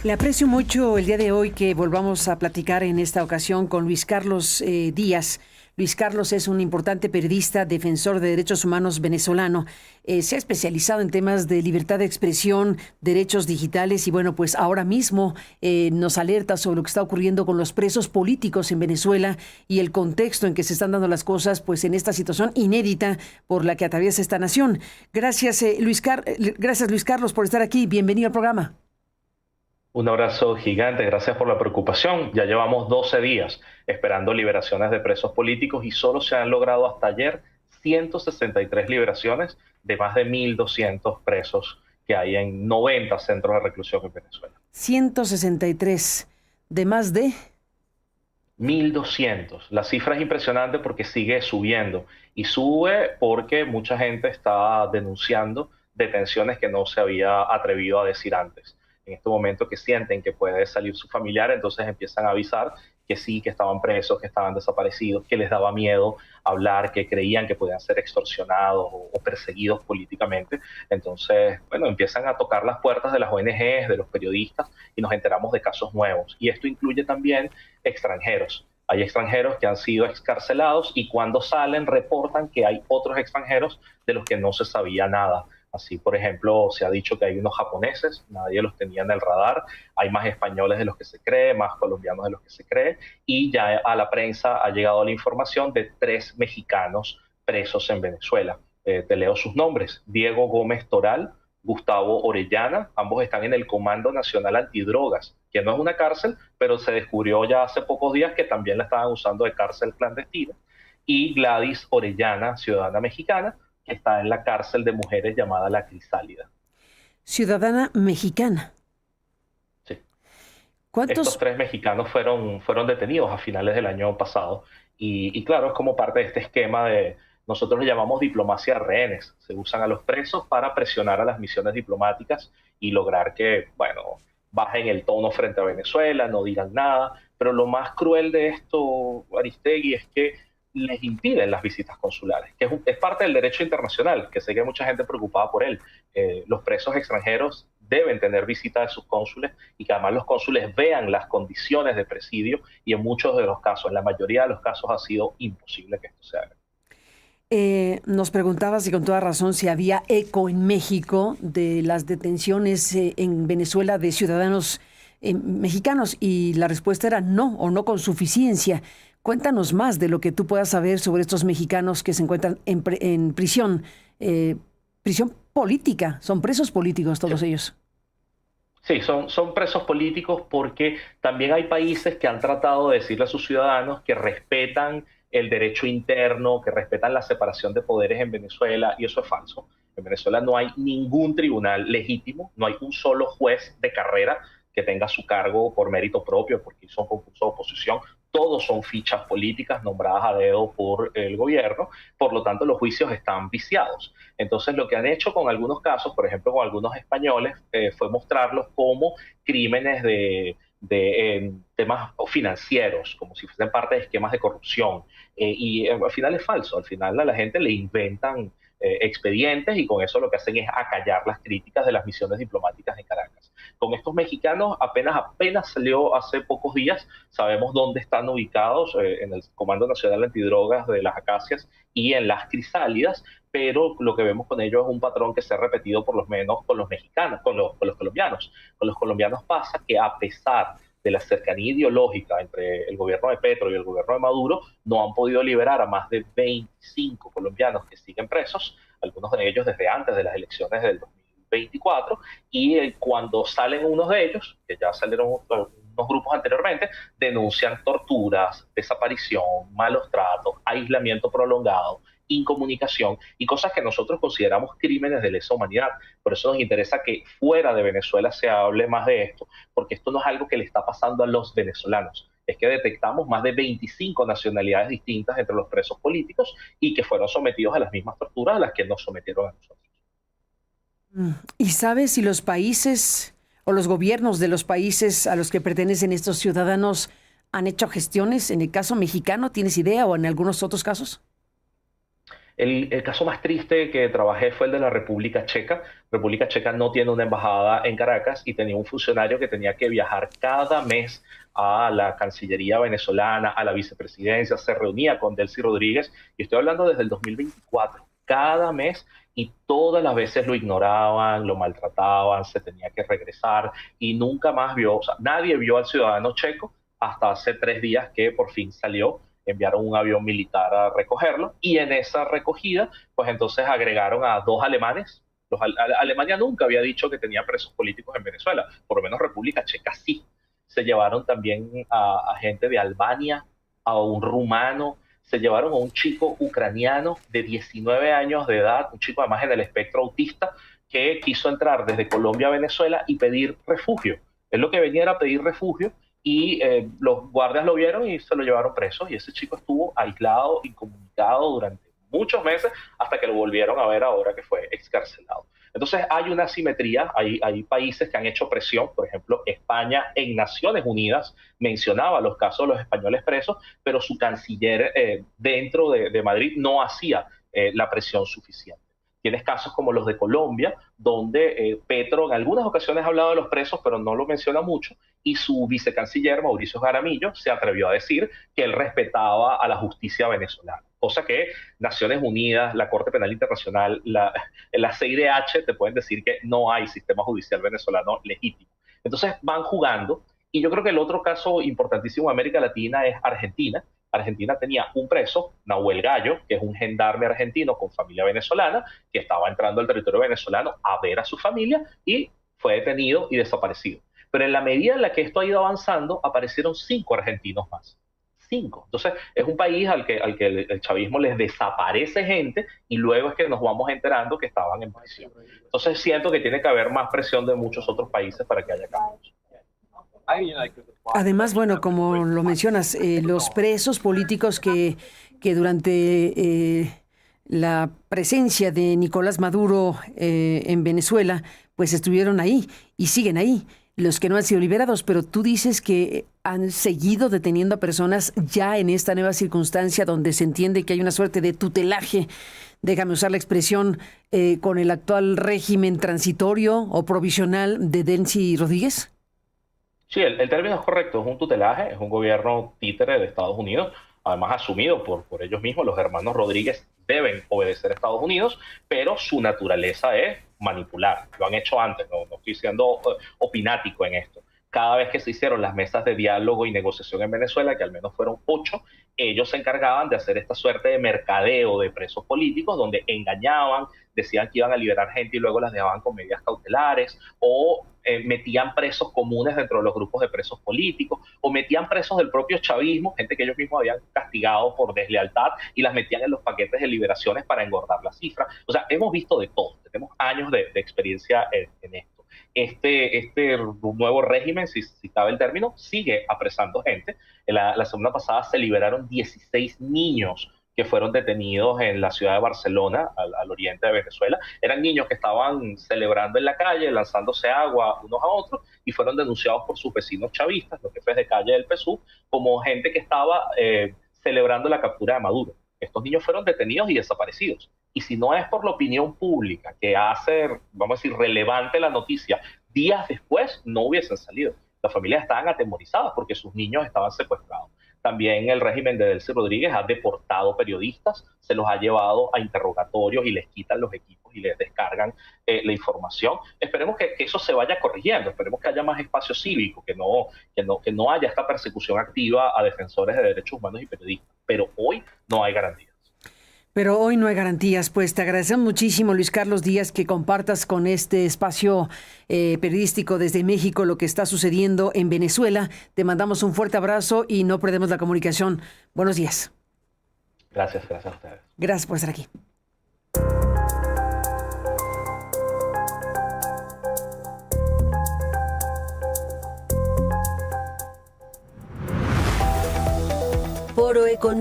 Le aprecio mucho el día de hoy que volvamos a platicar en esta ocasión con Luis Carlos Díaz. Luis Carlos es un importante periodista, defensor de derechos humanos venezolano. Se ha especializado en temas de libertad de expresión, derechos digitales y bueno, pues ahora mismo nos alerta sobre lo que está ocurriendo con los presos políticos en Venezuela y el contexto en que se están dando las cosas pues en esta situación inédita por la que atraviesa esta nación. Gracias, gracias Luis Carlos por estar aquí. Bienvenido al programa. Un abrazo gigante, gracias por la preocupación. Ya llevamos 12 días esperando liberaciones de presos políticos y solo se han logrado hasta ayer 163 liberaciones de más de 1.200 presos que hay en 90 centros de reclusión en Venezuela. 163 de más de... 1.200. La cifra es impresionante porque sigue subiendo y sube porque mucha gente está denunciando detenciones que no se había atrevido a decir antes. En este momento que sienten que puede salir su familiar, entonces empiezan a avisar que sí, que estaban presos, que estaban desaparecidos, que les daba miedo hablar, que creían que podían ser extorsionados o perseguidos políticamente. Entonces, bueno, empiezan a tocar las puertas de las ONGs, de los periodistas, y nos enteramos de casos nuevos. Y esto incluye también extranjeros. Hay extranjeros que han sido excarcelados y cuando salen reportan que hay otros extranjeros de los que no se sabía nada. Así, por ejemplo, se ha dicho que hay unos japoneses, nadie los tenía en el radar, hay más españoles de los que se cree, más colombianos de los que se cree, y ya a la prensa ha llegado la información de 3 mexicanos presos en Venezuela. Te leo sus nombres: Diego Gómez Toral, Gustavo Orellana, ambos están en el Comando Nacional Antidrogas, que no es una cárcel, pero se descubrió ya hace pocos días que también la estaban usando de cárcel clandestina, y Gladys Orellana, ciudadana mexicana, que está en la cárcel de mujeres llamada La Crisálida. Ciudadana mexicana. Sí. ¿Cuántos? Estos 3 mexicanos fueron detenidos a finales del año pasado y claro, es como parte de este esquema de, nosotros le llamamos diplomacia de rehenes. Se usan a los presos para presionar a las misiones diplomáticas y lograr que, bueno, bajen el tono frente a Venezuela, no digan nada. Pero lo más cruel de esto, Aristegui, es que les impiden las visitas consulares, que es parte del derecho internacional, que sé que hay mucha gente preocupada por él. Los presos extranjeros deben tener visita de sus cónsules y que además los cónsules vean las condiciones de presidio y en muchos de los casos, en la mayoría de los casos ha sido imposible que esto se haga. Nos preguntabas y con toda razón si había eco en México de las detenciones en Venezuela de ciudadanos mexicanos y la respuesta era no o no con suficiencia. Cuéntanos más de lo que tú puedas saber sobre estos mexicanos que se encuentran en prisión, prisión política, son presos políticos todos ellos. Sí, son presos políticos porque también hay países que han tratado de decirle a sus ciudadanos que respetan el derecho interno, que respetan la separación de poderes en Venezuela, y eso es falso. En Venezuela no hay ningún tribunal legítimo, no hay un solo juez de carrera que tenga su cargo por mérito propio, porque hizo un concurso de oposición. Todos son fichas políticas nombradas a dedo por el gobierno, por lo tanto los juicios están viciados. Entonces lo que han hecho con algunos casos, por ejemplo con algunos españoles, fue mostrarlos como crímenes de temas financieros, como si fuesen parte de esquemas de corrupción. Y al final es falso, al final a la gente le inventan expedientes y con eso lo que hacen es acallar las críticas de las misiones diplomáticas en Caracas. Con estos mexicanos apenas salió hace pocos días, sabemos dónde están ubicados, en el Comando Nacional Antidrogas de las Acacias y en las Crisálidas, pero lo que vemos con ellos es un patrón que se ha repetido por lo menos con los mexicanos, con los colombianos. Con los colombianos pasa que a pesar de la cercanía ideológica entre el gobierno de Petro y el gobierno de Maduro, no han podido liberar a más de 25 colombianos que siguen presos, algunos de ellos desde antes de las elecciones del 2024, y cuando salen unos de ellos, que ya salieron unos grupos anteriormente, denuncian torturas, desaparición, malos tratos, aislamiento prolongado, incomunicación y cosas que nosotros consideramos crímenes de lesa humanidad. Por eso nos interesa que fuera de Venezuela se hable más de esto, porque esto no es algo que le está pasando a los venezolanos. Es que detectamos más de 25 nacionalidades distintas entre los presos políticos y que fueron sometidos a las mismas torturas a las que nos sometieron a nosotros. ¿Y sabes si los países o los gobiernos de los países a los que pertenecen estos ciudadanos han hecho gestiones? En el caso mexicano, ¿tienes idea? ¿O en algunos otros casos? El caso más triste que trabajé fue el de la República Checa. República Checa no tiene una embajada en Caracas y tenía un funcionario que tenía que viajar cada mes a la Cancillería venezolana, a la vicepresidencia, se reunía con Delcy Rodríguez, y estoy hablando desde el 2024, cada mes, y todas las veces lo ignoraban, lo maltrataban, se tenía que regresar y nunca más vio, o sea, nadie vio al ciudadano checo hasta hace 3 días que por fin salió. Enviaron un avión militar a recogerlo y en esa recogida, pues entonces agregaron a 2 alemanes. Alemania nunca había dicho que tenía presos políticos en Venezuela, por lo menos República Checa sí. Se llevaron también a gente de Albania, a un rumano, se llevaron a un chico ucraniano de 19 años de edad, un chico además en el espectro autista, que quiso entrar desde Colombia a Venezuela y pedir refugio. Él lo que venía era pedir refugio y los guardias lo vieron y se lo llevaron preso, y ese chico estuvo aislado, incomunicado durante muchos meses hasta que lo volvieron a ver ahora que fue excarcelado. Entonces hay una asimetría, hay países que han hecho presión, por ejemplo España en Naciones Unidas mencionaba los casos de los españoles presos, pero su canciller dentro de Madrid no hacía la presión suficiente. Tienes casos como los de Colombia, donde Petro en algunas ocasiones ha hablado de los presos, pero no lo menciona mucho, y su vicecanciller, Mauricio Jaramillo, se atrevió a decir que él respetaba a la justicia venezolana. Cosa que Naciones Unidas, la Corte Penal Internacional, la CIDH te pueden decir que no hay sistema judicial venezolano legítimo. Entonces van jugando, y yo creo que el otro caso importantísimo en América Latina es Argentina. Argentina tenía un preso, Nahuel Gallo, que es un gendarme argentino con familia venezolana, que estaba entrando al territorio venezolano a ver a su familia y fue detenido y desaparecido. Pero en la medida en la que esto ha ido avanzando, aparecieron 5 argentinos más. 5. Entonces, es un país al que el chavismo les desaparece gente y luego es que nos vamos enterando que estaban en prisión. Entonces, siento que tiene que haber más presión de muchos otros países para que haya cambios. Además, bueno, como lo mencionas, los presos políticos que durante la presencia de Nicolás Maduro en Venezuela, pues estuvieron ahí y siguen ahí, los que no han sido liberados, pero tú dices que han seguido deteniendo a personas ya en esta nueva circunstancia donde se entiende que hay una suerte de tutelaje, déjame usar la expresión, con el actual régimen transitorio o provisional de Delcy Rodríguez. Sí, el término es correcto, es un tutelaje, es un gobierno títere de Estados Unidos, además asumido por ellos mismos. Los hermanos Rodríguez deben obedecer a Estados Unidos, pero su naturaleza es manipular. Lo han hecho antes, no estoy siendo opinático en esto. Cada vez que se hicieron las mesas de diálogo y negociación en Venezuela, que al menos fueron 8, ellos se encargaban de hacer esta suerte de mercadeo de presos políticos, donde engañaban, decían que iban a liberar gente y luego las dejaban con medidas cautelares, o metían presos comunes dentro de los grupos de presos políticos, o metían presos del propio chavismo, gente que ellos mismos habían castigado por deslealtad, y las metían en los paquetes de liberaciones para engordar la cifra. O sea, hemos visto de todo, tenemos años de experiencia en esto. Este nuevo régimen, si cabe el término, sigue apresando gente. La semana pasada se liberaron 16 niños que fueron detenidos en la ciudad de Barcelona, al oriente de Venezuela. Eran niños que estaban celebrando en la calle, lanzándose agua unos a otros, y fueron denunciados por sus vecinos chavistas, los jefes de calle del PSUV, como gente que estaba celebrando la captura de Maduro. Estos niños fueron detenidos y desaparecidos. Y si no es por la opinión pública que hace, vamos a decir, relevante la noticia, días después no hubiesen salido. Las familias estaban atemorizadas porque sus niños estaban secuestrados. También el régimen de Delcy Rodríguez ha deportado periodistas, se los ha llevado a interrogatorios y les quitan los equipos y les descargan la información. Esperemos que eso se vaya corrigiendo, esperemos que haya más espacio cívico, que no haya esta persecución activa a defensores de derechos humanos y periodistas. Pero hoy no hay garantías. Pero hoy no hay garantías. Pues te agradecemos muchísimo, Luis Carlos Díaz, que compartas con este espacio periodístico desde México lo que está sucediendo en Venezuela. Te mandamos un fuerte abrazo y no perdemos la comunicación. Buenos días. Gracias a ustedes. Gracias por estar aquí. Foro Económico.